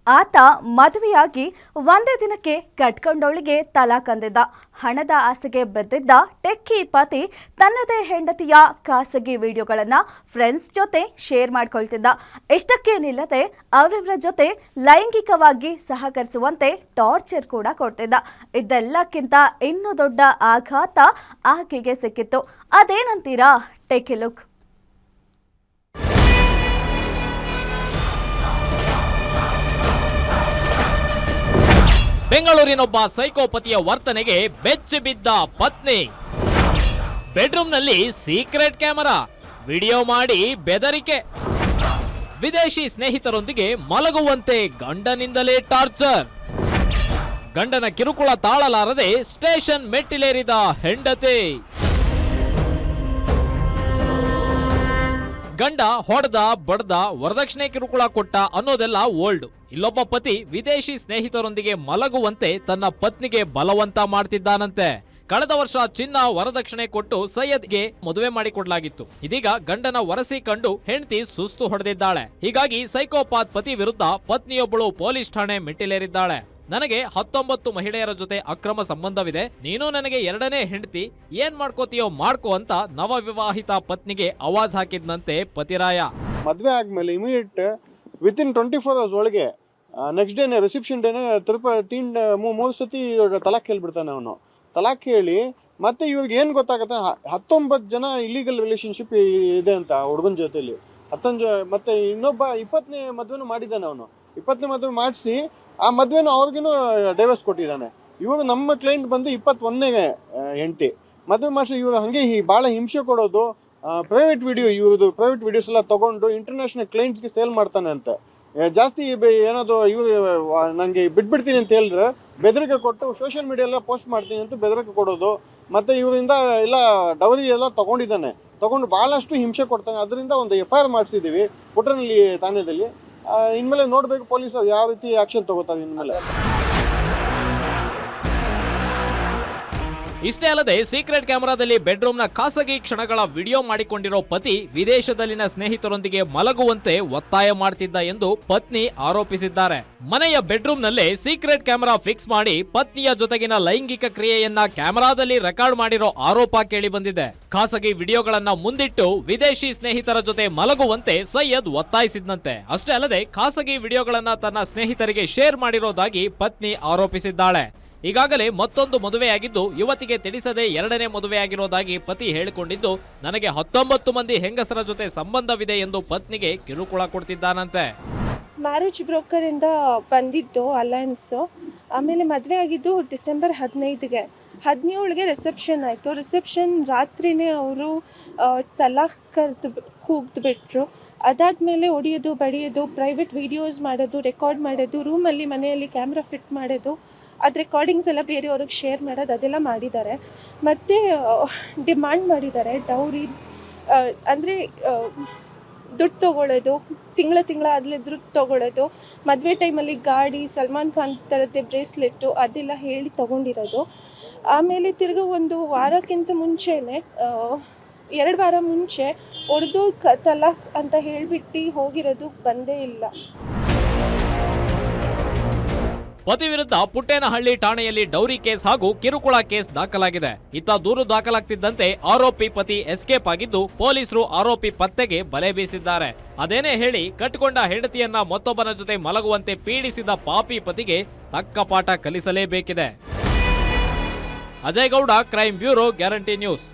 ಆತ ಮದುವೆಯಾಗಿ ಒಂದೇ ದಿನಕ್ಕೆ ಕಟ್ಕೊಂಡವಳಿಗೆ ತಲಾಖ್ ಅಂದಿದ್ದ. ಹಣದ ಆಸೆಗೆ ಬೆದ್ದಿದ್ದ ಟೆಕ್ಕಿ ಪತಿ ತನ್ನದೇ ಹೆಂಡತಿಯ ಖಾಸಗಿ ವಿಡಿಯೋಗಳನ್ನು ಫ್ರೆಂಡ್ಸ್ ಜೊತೆ ಶೇರ್ ಮಾಡ್ಕೊಳ್ತಿದ್ದ. ಇಷ್ಟಕ್ಕೆ ನಿಲ್ಲದೆ ಅವರಿವರ ಜೊತೆ ಲೈಂಗಿಕವಾಗಿ ಸಹಕರಿಸುವಂತೆ ಟಾರ್ಚರ್ ಕೂಡ ಕೊಡ್ತಿದ್ದ. ಇದೆಲ್ಲಕ್ಕಿಂತ ಇನ್ನೂ ದೊಡ್ಡ ಆಘಾತ ಆಕೆಗೆ ಸಿಕ್ಕಿತ್ತು. ಅದೇನಂತೀರಾ? Take a look. ಬೆಂಗಳೂರಿನೊಬ್ಬ ಸೈಕೋಪತಿಯ ವರ್ತನೆಗೆ ಬೆಚ್ಚಿ ಬಿದ್ದ ಪತ್ನಿ. ಬೆಡ್ರೂಮ್ನಲ್ಲಿ ಸೀಕ್ರೆಟ್ ಕ್ಯಾಮೆರಾ, ವಿಡಿಯೋ ಮಾಡಿ ಬೆದರಿಕೆ. ವಿದೇಶಿ ಸ್ನೇಹಿತರೊಂದಿಗೆ ಮಲಗುವಂತೆ ಗಂಡನಿಂದಲೇ ಟಾರ್ಚರ್. ಗಂಡನ ಕಿರುಕುಳ ತಾಳಲಾರದೆ ಸ್ಟೇಷನ್ ಮೆಟ್ಟಿಲೇರಿದ ಹೆಂಡತಿ. ಗಂಡ ಹೊಡೆದ ಬಡ್ದ ವರದಕ್ಷಿಣೆ ಕಿರುಕುಳ ಕೊಟ್ಟ ಅನ್ನೋದೆಲ್ಲ ಓಲ್ಡ್. ಇಲ್ಲೊಬ್ಬ ಪತಿ ವಿದೇಶಿ ಸ್ನೇಹಿತರೊಂದಿಗೆ ಮಲಗುವಂತೆ ತನ್ನ ಪತ್ನಿಗೆ ಬಲವಂತ ಮಾಡ್ತಿದ್ದಾನಂತೆ. ಕಳೆದ ವರ್ಷ ಚಿನ್ನ ವರದಕ್ಷಿಣೆ ಕೊಟ್ಟು ಸೈಯದ್ಗೆ ಮದುವೆ ಮಾಡಿಕೊಡ್ಲಾಗಿತ್ತು. ಇದೀಗ ಗಂಡನ ವರಸಿ ಕಂಡು ಹೆಂಡತಿ ಸುಸ್ತು ಹೊಡೆದಿದ್ದಾಳೆ. ಹೀಗಾಗಿ ಸೈಕೋಪಾತ್ ಪತಿ ವಿರುದ್ಧ ಪತ್ನಿಯೊಬ್ಬಳು ಪೊಲೀಸ್ ಠಾಣೆ ಮೆಟ್ಟಿಲೇರಿದ್ದಾಳೆ. ನನಗೆ 19 ಮಹಿಳೆಯರ ಜೊತೆ ಅಕ್ರಮ ಸಂಬಂಧವಿದೆ, ನೀನು ನನಗೆ ಎರಡನೇ ಹೆಂಡತಿ, ಏನ್ ಮಾಡ್ಕೋತೀಯೋ ಮಾಡ್ಕೋ ಅಂತ ನವವಿವಾಹಿತ ಪತ್ನಿಗೆ ಆವಾಜ್ ಹಾಕಿದ್ನಂತೆ ಪತಿರಾಯ. ಮದುವೆ ಆದ್ಮೇಲೆ ಇಮಿಡಿಯೇಟ್ ವಿತಿನ್ 24 hours ಒಳಗೆ ನೆಕ್ಸ್ಟ್ ಡೇನೆ ರಿಸೆಪ್ಷನ್ ಡೇನೆ ಮೂರು ಸತಿ ತಲಾಕ್ ಹೇಳ್ಬಿಡ್ತಾನೆ ಅವನು. ತಲಾಕ್ ಹೇಳಿ ಮತ್ತೆ ಇವ್ರಿಗೆ ಏನು ಗೊತ್ತಾಗುತ್ತೆ, 19 ಜನ ಇಲ್ಲಿಗಲ್ ರಿಲೇಶನ್ಶಿಪ್ ಇದೆ ಅಂತ ಹುಡುಗನ ಜೊತೆಲಿ. ಮತ್ತೆ ಇನ್ನೊಬ್ಬ 20ನೇ ಮದುವೆನೂ ಮಾಡಿದ್ದಾನೆ ಅವನು. 20ನೇ ಮದುವೆ ಮಾಡಿಸಿ ಆ ಮದುವೆನೂ ಅವ್ರಿಗೂ ಡೈವರ್ಸ್ ಕೊಟ್ಟಿದ್ದಾನೆ. ಇವಾಗ ನಮ್ಮ ಕ್ಲೈಂಟ್ ಬಂದು 21ನೇ ಹೆಂಡತಿ ಮದುವೆ ಮಾಡಿಸಿ ಇವಾಗ ಹಾಗೆ ಭಾಳ ಹಿಂಸೆ ಕೊಡೋದು. ಪ್ರೈವೇಟ್ ವಿಡಿಯೋಸ್ ಎಲ್ಲ ತೊಗೊಂಡು ಇಂಟರ್ನ್ಯಾಷನಲ್ ಕ್ಲೈಂಟ್ಸ್ಗೆ ಸೇಲ್ ಮಾಡ್ತಾನೆ ಅಂತ. ಜಾಸ್ತಿ ಏನಾದರೂ ನನಗೆ ಬಿಟ್ಬಿಡ್ತೀನಿ ಅಂತ ಹೇಳಿದ್ರೆ ಬೆದರಿಕೆ ಕೊಟ್ಟು ಸೋಷಿಯಲ್ ಮೀಡಿಯಾ ಪೋಸ್ಟ್ ಮಾಡ್ತೀನಿ ಅಂತ ಬೆದರಿಕೆ ಕೊಡೋದು. ಮತ್ತು ಇವರಿಂದ ಎಲ್ಲ ಡೌರಿ ಎಲ್ಲ ತೊಗೊಂಡು ಭಾಳಷ್ಟು ಹಿಂಸೆ ಕೊಡ್ತಾನೆ. ಅದರಿಂದ ಒಂದು FIR ಮಾಡಿಸಿದ್ದೀವಿ ಪುಟ್ಟನಹಳ್ಳಿ ಠಾಣೆಯಲ್ಲಿ. ಇನ್ಮೇಲೆ ನೋಡಬೇಕು ಪೊಲೀಸರು ಯಾವ ರೀತಿ ಆಕ್ಷನ್ ತಗೋತಾರೆ ಇನ್ಮೇಲೆ. ಇಷ್ಟೇ ಅಲ್ಲದೆ ಸೀಕ್ರೆಟ್ ಕ್ಯಾಮೆರಾದಲ್ಲಿ ಬೆಡ್ರೂಮ್ನ ಖಾಸಗಿ ಕ್ಷಣಗಳ ವಿಡಿಯೋ ಮಾಡಿಕೊಂಡಿರೋ ಪತಿ ವಿದೇಶದಲ್ಲಿನ ಸ್ನೇಹಿತರೊಂದಿಗೆ ಮಲಗುವಂತೆ ಒತ್ತಾಯ ಮಾಡ್ತಿದ್ದ ಎಂದು ಪತ್ನಿ ಆರೋಪಿಸಿದ್ದಾರೆ. ಮನೆಯ ಬೆಡ್ರೂಮ್ನಲ್ಲೇ ಸೀಕ್ರೆಟ್ ಕ್ಯಾಮೆರಾ ಫಿಕ್ಸ್ ಮಾಡಿ ಪತ್ನಿಯ ಜೊತೆಗಿನ ಲೈಂಗಿಕ ಕ್ರಿಯೆಯನ್ನ ಕ್ಯಾಮೆರಾದಲ್ಲಿ ರೆಕಾರ್ಡ್ ಮಾಡಿರೋ ಆರೋಪ ಕೇಳಿ ಬಂದಿದೆ. ಖಾಸಗಿ ವಿಡಿಯೋಗಳನ್ನ ಮುಂದಿಟ್ಟು ವಿದೇಶಿ ಸ್ನೇಹಿತರ ಜೊತೆ ಮಲಗುವಂತೆ ಸೈಯದ್ ಒತ್ತಾಯಿಸಿದ್ನಂತೆ. ಅಷ್ಟೇ ಅಲ್ಲದೆ ಖಾಸಗಿ ವಿಡಿಯೋಗಳನ್ನ ತನ್ನ ಸ್ನೇಹಿತರಿಗೆ ಶೇರ್ ಮಾಡಿರೋದಾಗಿ ಪತ್ನಿ ಆರೋಪಿಸಿದ್ದಾಳೆ. ಈಗಾಗಲೇ ಮತ್ತೊಂದು ಮದುವೆಯಾಗಿದ್ದು ಯುವತಿಗೆ ತಿಳಿಸದೆ ಎರಡನೇ ಮದುವೆಯಾಗಿರೋದಾಗಿ ಪತಿ ಹೇಳಿಕೊಂಡಿದ್ದು, ನನಗೆ 19 ಮಂದಿ ಹೆಂಗಸರ ಜೊತೆ ಸಂಬಂಧವಿದೆ ಎಂದು ಪತ್ನಿಗೆ ಕಿರುಕುಳ ಕೊಡ್ತಿದ್ದಾನಂತೆ. ಮ್ಯಾರೇಜ್ ಬ್ರೋಕರ್ ಇಂದ ಬಂದಿದ್ದು ಅಲಯನ್ಸ್. ಆಮೇಲೆ ಮದುವೆ ಆಗಿದ್ದು ಡಿಸೆಂಬರ್ 15ಗೆ. 17ಗೆ ರಿಸೆಪ್ಷನ್ ಆಯಿತು. ರಿಸೆಪ್ಷನ್ ರಾತ್ರಿನೇ ಅವರು ತಲಾಖ್ ಕೂಗ್ದುಬಿಟ್ರು. ಅದಾದಮೇಲೆ ಹೊಡಿಯೋದು ಬಡಿಯೋದು, ಪ್ರೈವೇಟ್ ವಿಡಿಯೋಸ್ ಮಾಡೋದು, ರೆಕಾರ್ಡ್ ಮಾಡೋದು, ರೂಮಲ್ಲಿ ಮನೆಯಲ್ಲಿ ಕ್ಯಾಮ್ರಾ ಫಿಟ್ ಮಾಡೋದು, ಅದು ರೆಕಾರ್ಡಿಂಗ್ಸ್ ಎಲ್ಲ ಬೇರೆಯವ್ರಿಗೆ ಶೇರ್ ಮಾಡೋದು, ಅದೆಲ್ಲ ಮಾಡಿದ್ದಾರೆ. ಮತ್ತು ಡಿಮ್ಯಾಂಡ್ ಮಾಡಿದ್ದಾರೆ ಡೌರಿ, ಅಂದರೆ ದುಡ್ಡು ತೊಗೊಳ್ಳೋದು, ತಿಂಗಳ ಅದರಲ್ಲಿ ದುಡ್ಡು ತೊಗೊಳ್ಳೋದು, ಮದುವೆ ಟೈಮಲ್ಲಿ ಗಾಡಿ, ಸಲ್ಮಾನ್ ಖಾನ್ ಥರದ್ದೇ ಬ್ರೇಸ್ಲೆಟ್ಟು ಅದೆಲ್ಲ ಹೇಳಿ ತೊಗೊಂಡಿರೋದು. ಆಮೇಲೆ ತಿರ್ಗಿ ಒಂದು ವಾರಕ್ಕಿಂತ ಮುಂಚೆನೇ 2 ವಾರ ಮುಂಚೆ ಹೊಡೆದು ತಲಾಖ್ ಅಂತ ಹೇಳಿಬಿಟ್ಟು ಹೋಗಿರೋದು ಬಂದೇ ಇಲ್ಲ. ಪತಿ ವಿರುದ್ಧ ಪುಟ್ಟೇನಹಳ್ಳಿ ಠಾಣೆಯಲ್ಲಿ ಡೌರಿ ಕೇಸ್ ಹಾಗೂ ಕಿರುಕುಳ ಕೇಸ್ ದಾಖಲಾಗಿದೆ. ಇತ್ತ ದೂರು ದಾಖಲಾಗ್ತಿದ್ದಂತೆ ಆರೋಪಿ ಪತಿ ಎಸ್ಕೇಪ್ ಆಗಿದ್ದು ಪೊಲೀಸರು ಆರೋಪಿ ಪತ್ತೆಗೆ ಬಲೆ ಬೀಸಿದ್ದಾರೆ. ಅದೇನೇ ಹೇಳಿ ಕಟ್ಟಿಕೊಂಡ ಹೆಂಡತಿಯನ್ನ ಮತ್ತೊಬ್ಬನ ಜೊತೆ ಮಲಗುವಂತೆ ಪೀಡಿಸಿದ ಪಾಪಿ ಪತಿಗೆ ತಕ್ಕ ಪಾಠ ಕಲಿಸಲೇಬೇಕಿದೆ. Ajay Gowda, crime bureau, guarantee news.